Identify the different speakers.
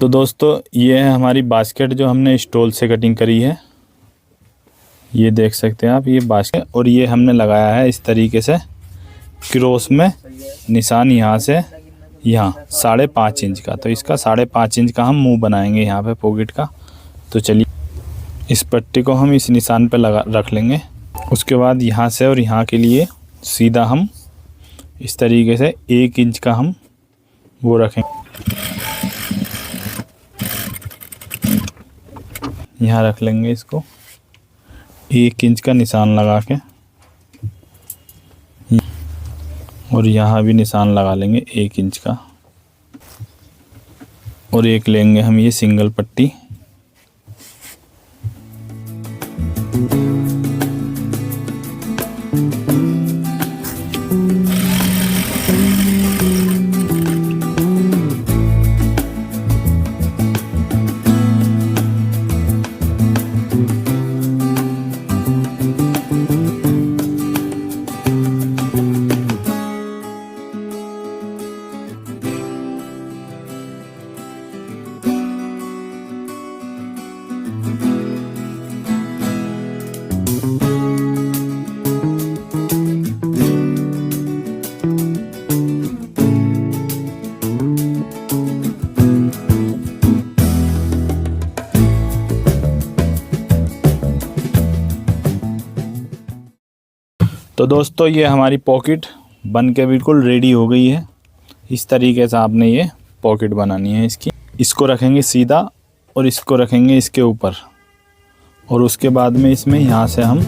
Speaker 1: तो दोस्तों ये है हमारी बास्केट जो हमने स्टॉल से कटिंग करी है। ये देख सकते हैं आप, ये बास्केट, और ये हमने लगाया है इस तरीके से क्रॉस में निशान, यहाँ से यहाँ 5.5 इंच का। तो इसका 5.5 इंच का हम मुंह बनाएंगे यहाँ पे पॉकेट का। तो चलिए इस पट्टी को हम इस निशान पे रख लेंगे। उसके बाद यहाँ से और यहाँ के लिए सीधा हम इस तरीके से 1 इंच का हम वो रखेंगे, यहाँ रख लेंगे इसको 1 इंच का निशान लगा के, और यहाँ भी निशान लगा लेंगे 1 इंच का। और एक लेंगे हम ये सिंगल पट्टी, तो दोस्तों ये हमारी पॉकेट बन के बिल्कुल रेडी हो गई है। इस तरीके से आपने ये पॉकेट बनानी है इसकी। इसको रखेंगे सीधा और इसको रखेंगे इसके ऊपर, और उसके बाद में इसमें यहाँ से हम